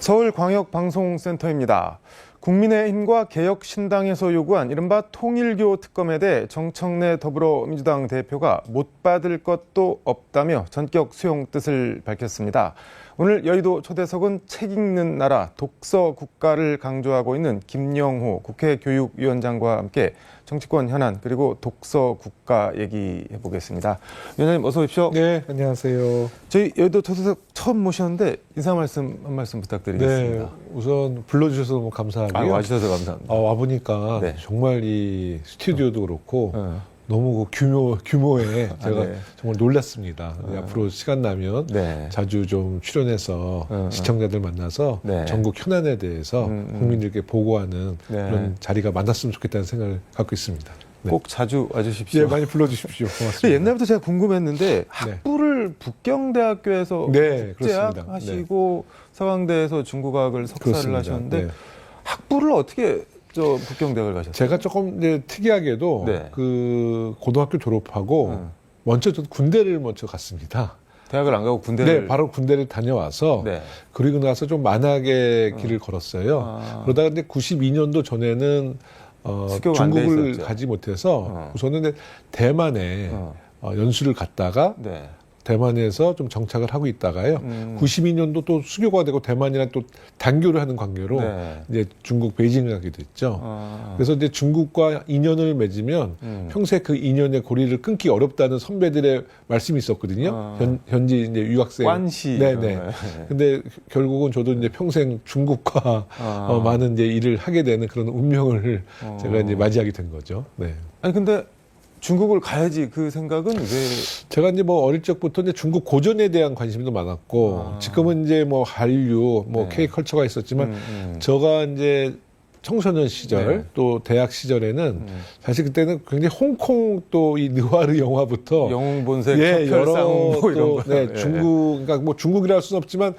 서울광역방송센터입니다. 국민의힘과 개혁신당에서 요구한 이른바 통일교 특검에 대해 정청래 더불어민주당 대표가 못 받을 것도 없다며 전격 수용 뜻을 밝혔습니다. 오늘 여의도 초대석은 책 읽는 나라 독서 국가를 강조하고 있는 김영호 국회 교육위원장과 함께 정치권 현안 그리고 독서 국가 얘기해 보겠습니다. 위원장님 어서 오십시오. 네, 안녕하세요. 저희 여의도 초대석 처음 모셨는데 인사 말씀 한 말씀 부탁드리겠습니다. 네, 우선 불러주셔서 너무 감사하고요. 와주셔서 감사합니다. 와보니까 네. 정말 이 스튜디오도 그렇고 너무 규모에 제가 네. 정말 놀랐습니다. 앞으로 시간 나면 네. 자주 좀 출연해서 시청자들 만나서 네. 전국 현안에 대해서 국민들께 보고하는 네. 그런 자리가 많았으면 좋겠다는 생각을 갖고 있습니다. 네. 꼭 자주 와주십시오. 예, 많이 불러주십시오. 고맙습니다. 옛날부터 제가 궁금했는데 학부를 북경대학교에서 네, 국제학 그렇습니다. 하시고 서강대에서 중국어학을 석사를 그렇습니다. 하셨는데 네. 학부를 어떻게 북경대학을 가셨어요? 제가 조금 이제 특이하게도 네. 그 고등학교 졸업하고 먼저 저 군대를 먼저 갔습니다. 대학을 안 가고 군대를? 네, 바로 군대를 다녀와서 네. 그리고 나서 좀 만학의 길을 걸었어요. 그러다가 근데 92년도 전에는 수교가 안 돼 중국을 있었죠. 가지 못해서 우선은 대만에 연수를 갔다가 네. 대만에서 좀 정착을 하고 있다가요. 92년도 또 수교가 되고 대만이랑 또 단교를 하는 관계로 네. 이제 중국 베이징을 가게 됐죠. 그래서 이제 중국과 인연을 맺으면 평생 그 인연의 고리를 끊기 어렵다는 선배들의 말씀이 있었거든요. 현지 이제 유학생. 관시. 네네. 근데 결국은 저도 이제 평생 중국과 많은 이제 일을 하게 되는 그런 운명을 제가 이제 맞이하게 된 거죠. 네. 아니 근데 중국을 가야지 그 생각은 왜? 제가 이제 뭐 어릴 적부터 이제 중국 고전에 대한 관심도 많았고 지금은 이제 뭐 한류, 뭐 네. K컬처가 있었지만 제가 이제 청소년 시절 네. 또 대학 시절에는 사실 그때는 굉장히 홍콩 또 이 느와르 영화부터 영웅본색, 여러 척결상무 이런 거. 네, 중국 그러니까 뭐 중국이라 할 수는 없지만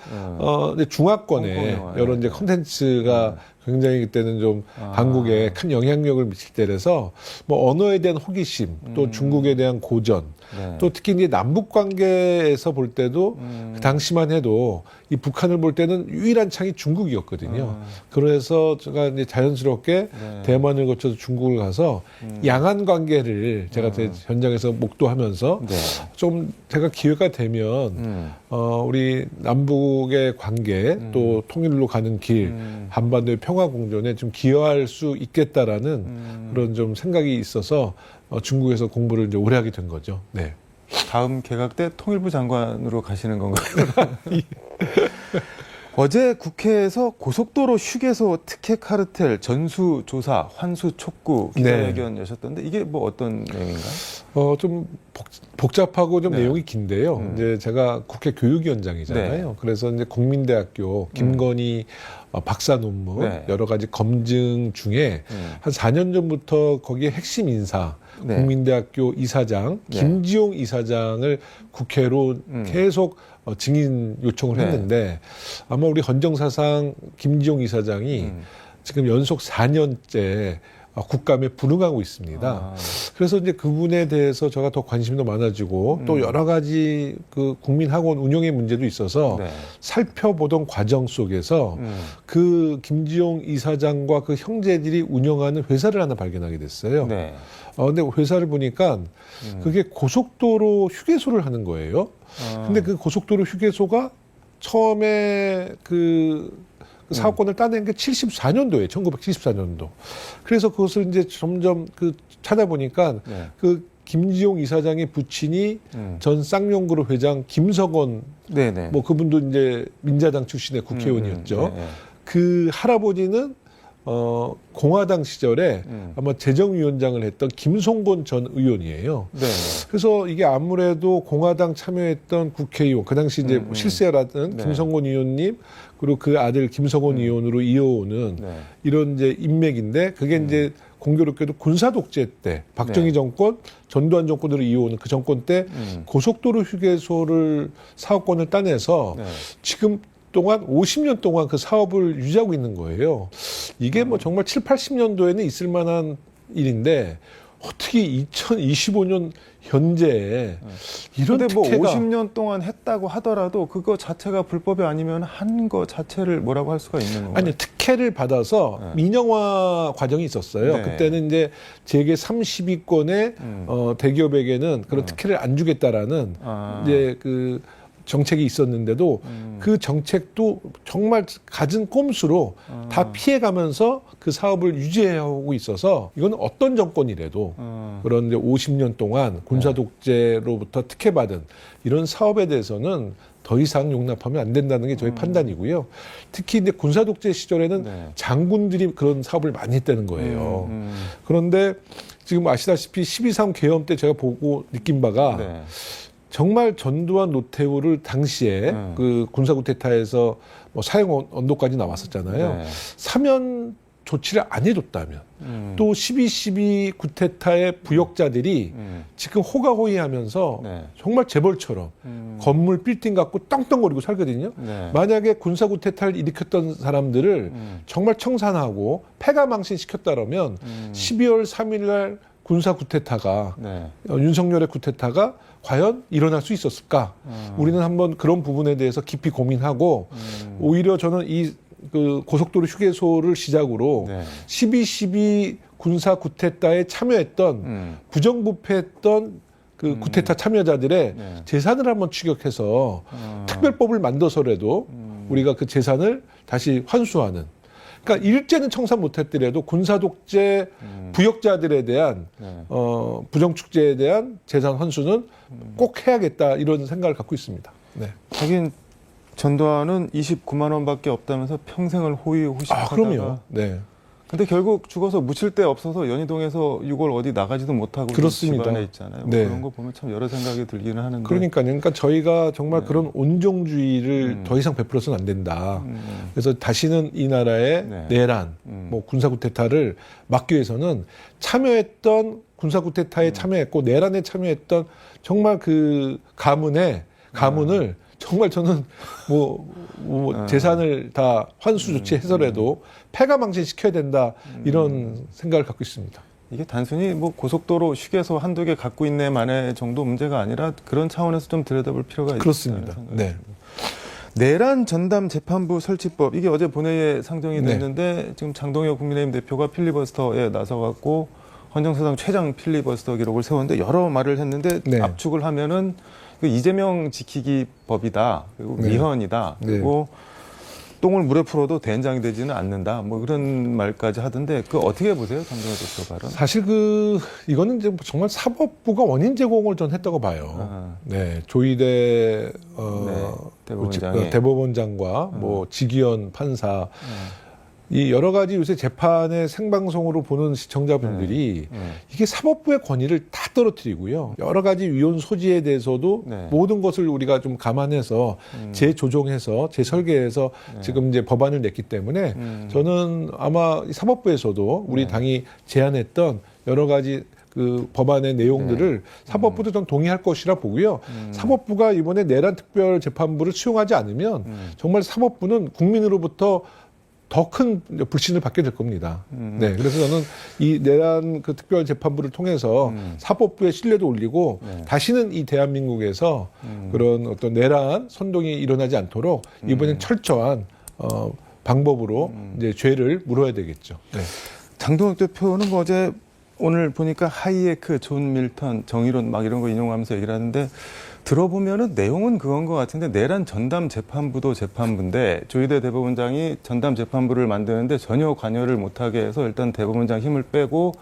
이제 중화권에 홍콩 여러 이제 콘텐츠가 굉장히 그때는 좀 한국에 큰 영향력을 미칠 때라서 뭐 언어에 대한 호기심 또 중국에 대한 고전 네. 또 특히 이제 남북 관계에서 볼 때도 그 당시만 해도 이 북한을 볼 때는 유일한 창이 중국이었거든요. 그래서 제가 이제 자연스럽게 대만을 거쳐서 중국을 가서 양안 관계를 제가 현장에서 목도하면서 네. 좀 제가 기회가 되면 우리 남북의 관계 또 통일로 가는 길 한반도의 평화 공존에 좀 기여할 수 있겠다라는 그런 좀 생각이 있어서 중국에서 공부를 이제 오래 하게 된 거죠. 네. 다음 개각 때 통일부 장관으로 가시는 건가요? 어제 국회에서 고속도로 휴게소 특혜 카르텔 전수 조사 환수 촉구 기자회견 여셨던데 이게 뭐 어떤 내용인가요? 좀 복잡하고 좀 네. 내용이 긴데요. 이제 제가 국회 교육위원장이잖아요. 네. 그래서 이제 국민대학교 김건희 박사 논문 네. 여러 가지 검증 중에 한 4년 전부터 거기에 핵심 인사 네. 국민대학교 이사장 네. 김지용 이사장을 국회로 계속 증인 요청을 네. 했는데 아마 우리 헌정사상 김지용 이사장이 지금 연속 4년째 국감에 불응하고 있습니다. 그래서 이제 그분에 대해서 제가 더 관심도 많아지고 또 여러 가지 그 국민학원 운영의 문제도 있어서 네. 살펴보던 과정 속에서 그 김지용 이사장과 그 형제들이 운영하는 회사를 하나 발견하게 됐어요. 네. 근데 회사를 보니까 그게 고속도로 휴게소를 하는 거예요. 근데 그 고속도로 휴게소가 처음에 그 사업권을 따낸 게 74년도에 1974년도. 그래서 그것을 이제 점점 그 찾아보니까 네. 그 김지용 이사장의 부친이 전 쌍용그룹 회장 김석원 네네. 뭐 그분도 이제 민자당 출신의 국회의원이었죠. 네. 그 할아버지는 공화당 시절에 아마 재정위원장을 했던 김송곤 전 의원이에요. 네. 그래서 이게 아무래도 공화당 참여했던 국회의원, 그 당시 이제 실세라던 네. 김성곤 의원님, 그리고 그 아들 김성원 의원으로 이어오는 네. 이런 이제 인맥인데 그게 이제 공교롭게도 군사 독재 때 박정희 네. 정권, 전두환 정권으로 이어오는 그 정권 때 고속도로 휴게소를 사업권을 따내서 네. 지금 동안 50년 동안 그 사업을 유지하고 있는 거예요. 이게 뭐 정말 7, 80년도에는 있을 만한 일인데 어떻게 2025년 현재 이런 근데 뭐 특혜가 50년 동안 했다고 하더라도 그거 자체가 불법이 아니면 한 거 자체를 뭐라고 할 수가 있는 건가요? 아니 특혜를 받아서 네. 민영화 과정이 있었어요. 네. 그때는 이제 재계 30위권의 대기업에게는 그런 특혜를 안 주겠다라는 이제 그 정책이 있었는데도 그 정책도 정말 갖은 꼼수로 다 피해가면서 그 사업을 유지해오고 있어서 이건 어떤 정권이라도 그런 이제 50년 동안 군사 독재로부터 특혜받은 이런 사업에 대해서는 더 이상 용납하면 안 된다는 게 저희 판단이고요. 특히 이제 군사 독재 시절에는 네. 장군들이 그런 사업을 많이 했다는 거예요. 그런데 지금 아시다시피 12.3 계엄 때 제가 보고 느낀 바가 네. 정말 전두환 노태우를 당시에 그 군사 쿠데타에서 뭐 사형 언도까지 나왔었잖아요. 네. 사면 조치를 안 해줬다면 또 12.12 쿠데타의 부역자들이 지금 호가호위하면서 네. 정말 재벌처럼 건물 빌딩 갖고 떵떵거리고 살거든요. 네. 만약에 군사 쿠데타를 일으켰던 사람들을 정말 청산하고 패가망신시켰다면 12월 3일 날 군사 쿠데타가 네. 윤석열의 쿠데타가 과연 일어날 수 있었을까? 우리는 한번 그런 부분에 대해서 깊이 고민하고 오히려 저는 이 그 고속도로 휴게소를 시작으로 네. 12.12 군사 쿠데타에 참여했던 부정부패했던 그 쿠데타 참여자들의 네. 재산을 한번 추격해서 특별법을 만들어서라도 우리가 그 재산을 다시 환수하는. 그러니까 일제는 청산 못했더라도 군사 독재 부역자들에 대한 네. 부정축제에 대한 재산 환수는 꼭 해야겠다 이런 생각을 갖고 있습니다. 네. 하긴 전두환은 29만 원밖에 없다면서 평생을 호의호식하다가 그럼요. 네. 근데 결국 죽어서 묻힐 데 없어서 연희동에서 6월 어디 나가지도 못하고 그렇습니다. 집안에 있잖아요. 네. 그런 거 보면 참 여러 생각이 들기는 하는데. 그러니까 저희가 정말 그런 온종주의를 더 이상 베풀어서는 안 된다. 그래서 다시는 이 나라의 네. 내란, 뭐 군사 쿠데타를 막기 위해서는 참여했던 군사 쿠데타에 참여했고 내란에 참여했던 정말 그 가문을 정말 저는 재산을 다 환수 조치해서라도 패가망신 시켜야 된다 이런 생각을 갖고 있습니다. 이게 단순히 뭐 고속도로 휴게소 한두 개 갖고 있네만의 정도 문제가 아니라 그런 차원에서 좀 들여다볼 필요가 있다는 그렇습니다. 생각이 네. 듭니다. 내란 전담 재판부 설치법 이게 어제 본회의에 상정이 네. 됐는데 지금 장동혁 국민의힘 대표가 필리버스터에 나서갖고 헌정사상 최장 필리버스터 기록을 세웠는데 여러 말을 했는데 네. 압축을 하면은 그 이재명 지키기 법이다. 그리고 네. 미헌이다. 네. 그리고 똥을 물에 풀어도 된장이 되지는 않는다. 뭐 그런 말까지 하던데 그 어떻게 보세요, 장동혁 대표 발언? 사실 이거는 이제 정말 사법부가 원인 제공을 전 했다고 봐요. 네, 조희대 대법원장이. 대법원장과 뭐 지기현 판사 이 여러 가지 요새 재판의 생방송으로 보는 시청자분들이 이게 사법부의 권위를 다 떨어뜨리고요. 여러 가지 위헌 소지에 대해서도 네. 모든 것을 우리가 좀 감안해서 재조정해서 재설계해서 지금 이제 법안을 냈기 때문에 저는 아마 이 사법부에서도 우리 당이 제안했던 여러 가지 그 법안의 내용들을 사법부도 좀 동의할 것이라 보고요. 사법부가 이번에 내란 특별 재판부를 수용하지 않으면 정말 사법부는 국민으로부터 더 큰 불신을 받게 될 겁니다. 네, 그래서 저는 이 내란 그 특별 재판부를 통해서 사법부의 신뢰도 올리고 다시는 이 대한민국에서 그런 어떤 내란 선동이 일어나지 않도록 이번엔 철저한 방법으로 이제 죄를 물어야 되겠죠. 네. 장동혁 대표는 뭐 어제 오늘 보니까 하이에크, 존 밀턴, 정의론 막 이런 거 인용하면서 얘기를 하는데 들어보면은 내용은 그건 것 같은데 내란 전담 재판부도 재판부인데 조희대 대법원장이 전담 재판부를 만드는데 전혀 관여를 못하게 해서 일단 대법원장 힘을 빼고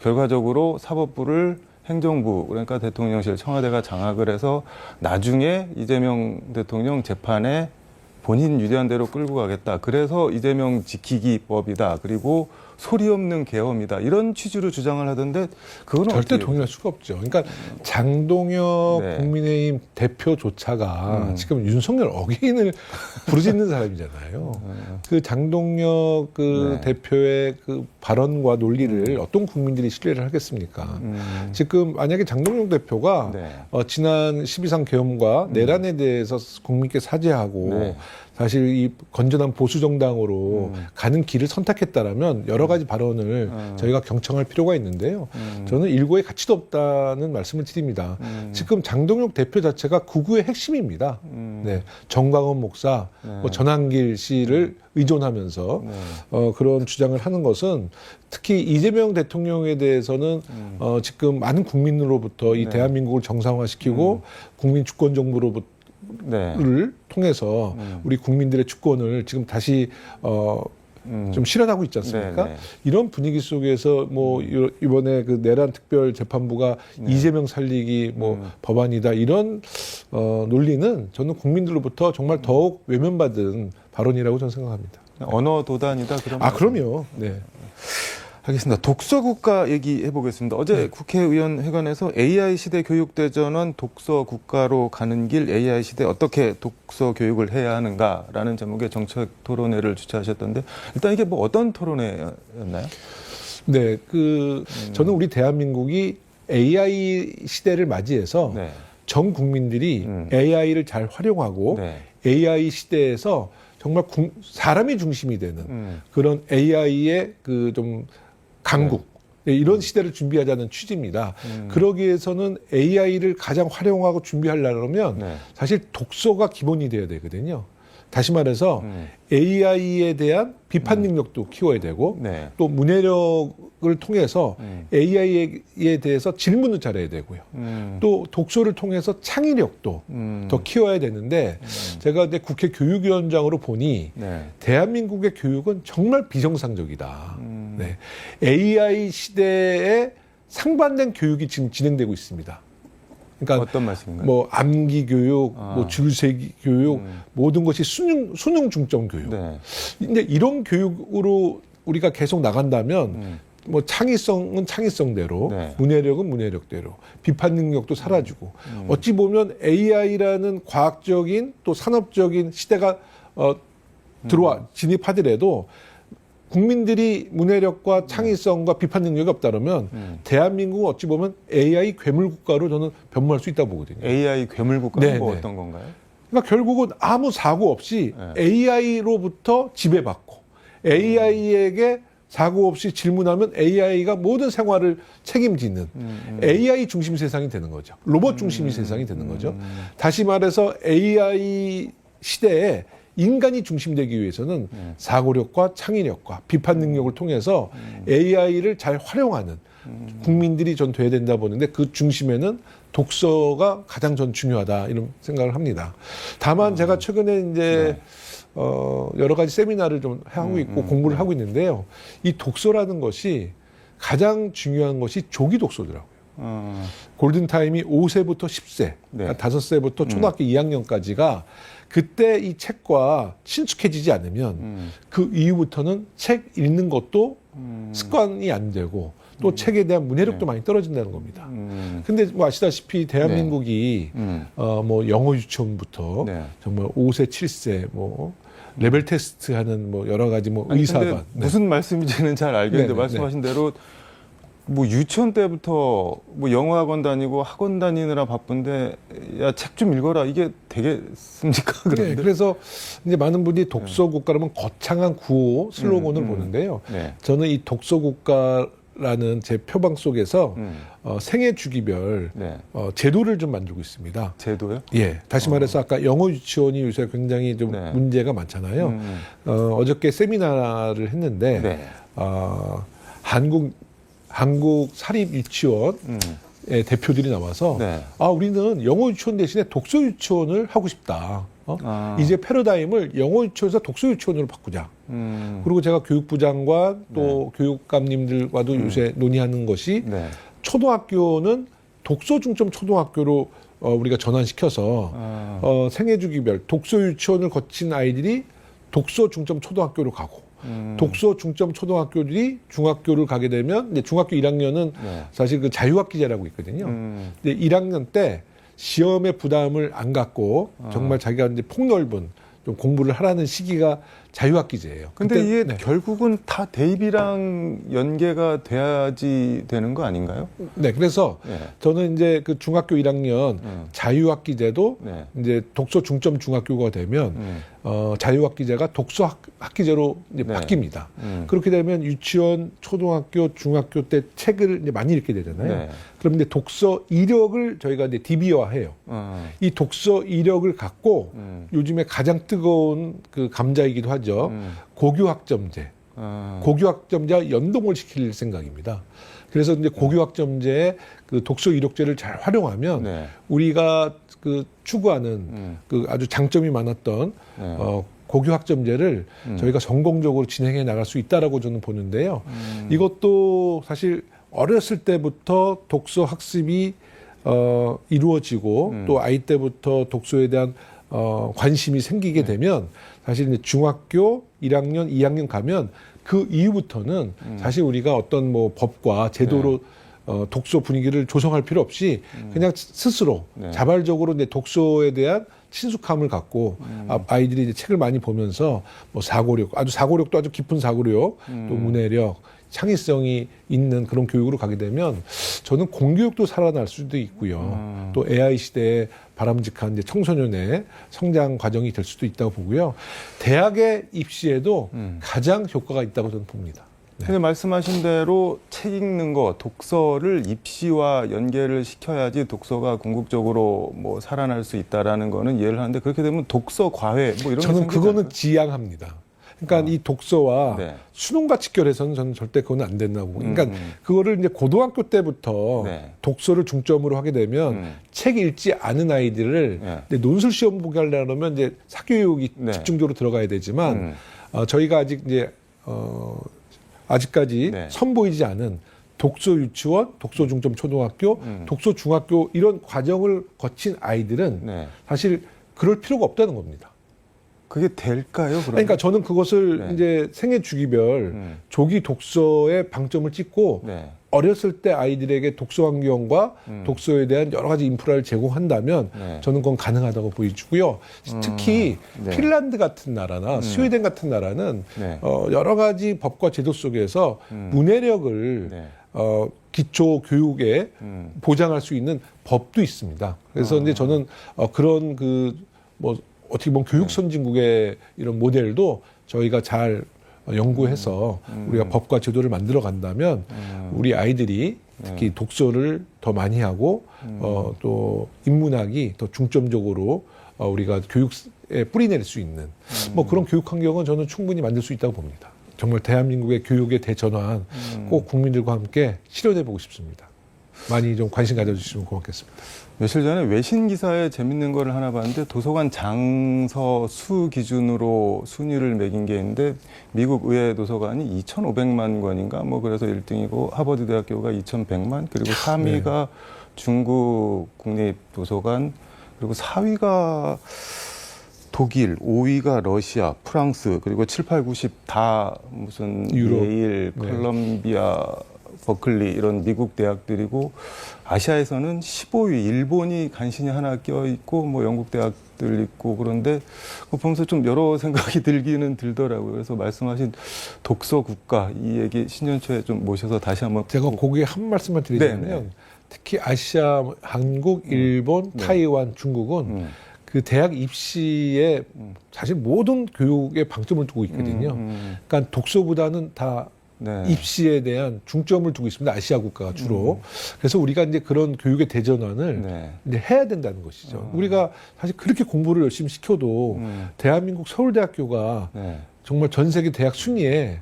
결과적으로 사법부를 행정부 그러니까 대통령실 청와대가 장악을 해서 나중에 이재명 대통령 재판에 본인 유리한 대로 끌고 가겠다. 그래서 이재명 지키기법이다. 그리고 소리 없는 계엄이다. 이런 취지로 주장을 하던데 그건 절대 어떻게 동의할 수가 없죠. 그러니까 장동혁 네. 국민의힘 대표조차가 지금 윤석열 어게인을 부르짖는 사람이잖아요. 그 장동혁 그 네. 대표의 그 발언과 논리를 어떤 국민들이 신뢰를 하겠습니까? 지금 만약에 장동혁 대표가 네. 지난 12.3 계엄과 내란에 대해서 국민께 사죄하고 네. 사실 이 건전한 보수 정당으로 가는 길을 선택했다라면 여러 가지 발언을 저희가 경청할 필요가 있는데요. 저는 일고의 가치도 없다는 말씀을 드립니다. 지금 장동혁 대표 자체가 극우의 핵심입니다. 네, 정광훈 목사, 뭐 전한길 씨를 의존하면서 그런 주장을 하는 것은 특히 이재명 대통령에 대해서는 지금 많은 국민으로부터 이 대한민국을 정상화시키고 국민 주권 정부로부터 를 통해서 우리 국민들의 주권을 지금 다시 좀 실현하고 있지 않습니까? 이런 분위기 속에서 뭐 이번에 그 내란 특별 재판부가 이재명 살리기 뭐 법안이다 이런 논리는 저는 국민들로부터 정말 더욱 외면받은 발언이라고 저는 생각합니다. 언어 도단이다 그런. 그럼요. 네. 알겠습니다. 독서국가 얘기해 보겠습니다. 어제 국회의원 회관에서 AI 시대 교육대전환 독서국가로 가는 길 AI 시대 어떻게 독서 교육을 해야 하는가라는 제목의 정책 토론회를 주최하셨던데 일단 이게 뭐 어떤 토론회였나요? 네, 저는 우리 대한민국이 AI 시대를 맞이해서 전 국민들이 AI를 잘 활용하고 AI 시대에서 정말 사람이 중심이 되는 그런 AI의 그 좀 강국 이런 시대를 준비하자는 취지입니다. 그러기 위해서는 AI를 가장 활용하고 준비하려면 사실 독서가 기본이 되어야 되거든요. 다시 말해서 AI에 대한 비판 능력도 키워야 되고 또 문해력을 통해서 AI에 대해서 질문을 잘해야 되고요. 또 독서를 통해서 창의력도 더 키워야 되는데 제가 이제 국회 교육위원장으로 보니 대한민국의 교육은 정말 비정상적이다. AI 시대에 상반된 교육이 지금 진행되고 있습니다. 그러니까 어떤 말씀인가요? 뭐 암기 교육, 뭐 줄세기 교육, 모든 것이 수능 중점 교육. 근데 이런 교육으로 우리가 계속 나간다면 뭐 창의성은 창의성대로, 문해력은 문해력대로, 비판 능력도 사라지고 어찌 보면 AI라는 과학적인 또 산업적인 시대가 진입하더라도 국민들이 문해력과 창의성과 비판 능력이 없다면 대한민국은 어찌 보면 AI 괴물 국가로 저는 변모할 수 있다고 보거든요. AI 괴물 국가는 뭐 어떤 건가요? 그러니까 결국은 아무 사고 없이 AI로부터 지배받고 AI에게 사고 없이 질문하면 AI가 모든 생활을 책임지는 AI 중심 세상이 되는 거죠. 로봇 중심의 세상이 되는 거죠. 다시 말해서 AI 시대에 인간이 중심되기 위해서는 사고력과 창의력과 비판 능력을 통해서 AI를 잘 활용하는 국민들이 전 돼야 된다 보는데 그 중심에는 독서가 가장 전 중요하다 이런 생각을 합니다. 다만 제가 최근에 이제 여러 가지 세미나를 좀 하고 있고 공부를 하고 있는데요. 이 독서라는 것이 가장 중요한 것이 조기 독서더라고요. 골든타임이 5세부터 10세, 그러니까 5세부터 초등학교 2학년까지가 그때 이 책과 친숙해지지 않으면 그 이후부터는 책 읽는 것도 습관이 안 되고 또 책에 대한 문해력도 많이 떨어진다는 겁니다. 근데 뭐 아시다시피 대한민국이 뭐 영어 유치원부터 정말 5세, 7세 뭐 레벨 테스트 하는 뭐 여러 가지 뭐 의사반 무슨 말씀인지는 잘 알겠는데 말씀하신 대로 뭐 유치원 때부터 뭐 영어 학원 다니고 학원 다니느라 바쁜데 야, 책 좀 읽어라 이게 되겠습니까? 그런데 그래서 이제 많은 분들이 독서 국가라면 거창한 구호 슬로건을 보는데요. 저는 이 독서 국가라는 제 표방 속에서 생애 주기별 제도를 좀 만들고 있습니다. 제도요? 예. 다시 말해서 아까 영어 유치원이 요새 굉장히 좀 문제가 많잖아요. 어저께 세미나를 했는데 한국 사립 유치원 대표들이 나와서 우리는 영어 유치원 대신에 독서 유치원을 하고 싶다. 이제 패러다임을 영어 유치원에서 독서 유치원으로 바꾸자. 그리고 제가 교육부 장관 또 교육감님들과도 요새 논의하는 것이 초등학교는 독서 중점 초등학교로 우리가 전환시켜서 생애 주기별 독서 유치원을 거친 아이들이 독서 중점 초등학교로 가고 독서 중점 초등학교들이 중학교를 가게 되면 이제 중학교 1학년은 사실 그 자유학기제라고 있거든요. 근데 1학년 때 시험에 부담을 안 갖고 정말 자기가 이제 폭넓은 좀 공부를 하라는 시기가 자유학기제예요. 근데 그때- 이게 네. 결국은 다 대입이랑 연계가 돼야지 되는 거 아닌가요? 네, 그래서 네. 저는 이제 그 중학교 1학년 자유학기제도 네. 이제 독서 중점 중학교가 되면 자유학기제가 독서 학기제로 이제 네. 바뀝니다. 그렇게 되면 유치원, 초등학교, 중학교 때 책을 이제 많이 읽게 되잖아요. 네. 그럼 이제 독서 이력을 저희가 이제 DB화해요. 이 독서 이력을 갖고 요즘에 가장 뜨거운 그 감자이기도 하죠. 고교학점제. 고교학점제와 연동을 시킬 생각입니다. 그래서 이제 고교학점제의 그 독서 이력제를 잘 활용하면 네. 우리가 그 추구하는 그 아주 장점이 많았던 네. 고교학점제를 저희가 성공적으로 진행해 나갈 수 있다라고 저는 보는데요. 이것도 사실 어렸을 때부터 독서 학습이 이루어지고 또 아이 때부터 독서에 대한 관심이 생기게 되면 사실 이제 중학교 1학년, 2학년 가면 그 이후부터는 사실 우리가 어떤 뭐 법과 제도로 독서 분위기를 조성할 필요 없이 그냥 스스로 네. 자발적으로 이제 독서에 대한 친숙함을 갖고 아이들이 이제 책을 많이 보면서 뭐 사고력, 사고력도 아주 깊은 사고력, 또 문해력, 창의성이 있는 그런 교육으로 가게 되면 저는 공교육도 살아날 수도 있고요. 또 AI 시대에 바람직한 이제 청소년의 성장 과정이 될 수도 있다고 보고요. 대학의 입시에도 가장 효과가 있다고 저는 봅니다. 네. 근데 말씀하신 대로 책 읽는 거, 독서를 입시와 연계를 시켜야지 독서가 궁극적으로 뭐 살아날 수 있다라는 거는 이해를 하는데 그렇게 되면 독서 과외 뭐 이런 게 저는 생기지 그거는 않을까요? 지양합니다. 그러니까 이 독서와 네. 수능과 직결해서는 저는 절대 그건 안 된다고. 그러니까 그거를 이제 고등학교 때부터 네. 독서를 중점으로 하게 되면 책 읽지 않은 아이들을 네. 이제 논술 시험 보게 하려면 이제 사교육이 네. 집중적으로 들어가야 되지만 저희가 아직 이제 아직까지 네. 선보이지 않은 독서 유치원, 독서 중점 초등학교, 독서 중학교 이런 과정을 거친 아이들은 네. 사실 그럴 필요가 없다는 겁니다. 그게 될까요? 그러면? 그러니까 저는 그것을 네. 이제 생애 주기별 조기 독서에 방점을 찍고 네. 어렸을 때 아이들에게 독서 환경과 독서에 대한 여러 가지 인프라를 제공한다면 네. 저는 그건 가능하다고 보여주고요. 특히 네. 핀란드 같은 나라나 스웨덴 같은 나라는 네. 여러 가지 법과 제도 속에서 문해력을 네. 기초 교육에 보장할 수 있는 법도 있습니다. 그래서 이제 저는 그런 그 뭐 어떻게 보면 교육 선진국의 이런 모델도 저희가 잘 연구해서 우리가 법과 제도를 만들어 간다면 우리 아이들이 특히 독서를 더 많이 하고 또 인문학이 더 중점적으로 우리가 교육에 뿌리낼 수 있는 뭐 그런 교육 환경은 저는 충분히 만들 수 있다고 봅니다. 정말 대한민국의 교육의 대전환 꼭 국민들과 함께 실현해 보고 싶습니다. 많이 좀 관심 가져주시면 고맙겠습니다. 며칠 전에 외신 기사에 재밌는 거를 하나 봤는데 도서관 장서 수 기준으로 순위를 매긴 게 있는데 미국 의회 도서관이 2,500만 권인가 뭐 그래서 1등이고 하버드 대학교가 2,100만 그리고 3위가 중국 국립도서관 그리고 4위가 독일, 5위가 러시아, 프랑스 그리고 7, 8, 90 다 무슨 유럽. 예일, 콜롬비아 버클리 이런 미국 대학들이고 아시아에서는 15위 일본이 간신히 하나 껴있고 뭐 영국 대학들 있고 그런데 그거 보면서 좀 여러 생각이 들기는 들더라고요. 그래서 말씀하신 독서 국가 이 얘기 신년초에 좀 모셔서 다시 한번 제가 거기에 한 말씀만 드리자면 네. 특히 아시아, 한국, 일본, 타이완, 중국은 그 대학 입시에 사실 모든 교육에 방점을 두고 있거든요. 그러니까 독서보다는 다 네. 입시에 대한 중점을 두고 있습니다. 아시아 국가가 주로. 그래서 우리가 이제 그런 교육의 대전환을 네. 이제 해야 된다는 것이죠. 우리가 사실 그렇게 공부를 열심히 시켜도 대한민국 서울대학교가 네. 정말 전 세계 대학 순위에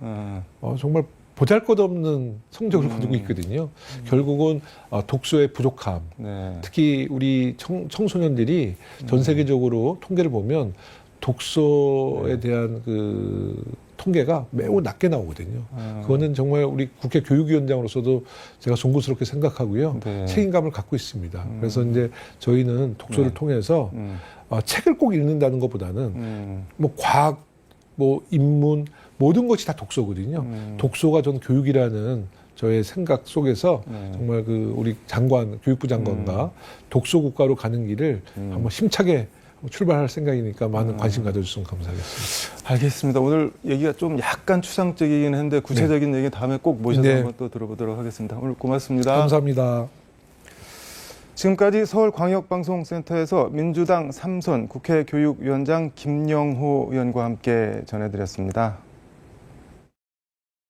정말 보잘것없는 성적을 거두고 있거든요. 결국은 독서의 부족함, 네. 특히 우리 청소년들이 전 세계적으로 통계를 보면 독서에 대한 그 통계가 매우 낮게 나오거든요. 그거는 정말 우리 국회 교육위원장으로서도 제가 송구스럽게 생각하고요. 네. 책임감을 갖고 있습니다. 그래서 이제 저희는 독서를 네. 통해서 책을 꼭 읽는다는 것보다는 뭐 과학, 뭐 인문 모든 것이 다 독서거든요. 독서가 전 교육이라는 저의 생각 속에서 정말 그 우리 장관, 교육부 장관과 독서 국가로 가는 길을 한번 힘차게 출발할 생각이니까 많은 관심 가져주시면 감사하겠습니다. 알겠습니다. 오늘 얘기가 좀 약간 추상적이긴 했는데 구체적인 얘기 다음에 꼭 모셔서 네. 한번 또 들어보도록 하겠습니다. 오늘 고맙습니다. 감사합니다. 지금까지 서울광역방송센터에서 민주당 삼선 국회 교육위원장 김영호 의원과 함께 전해드렸습니다.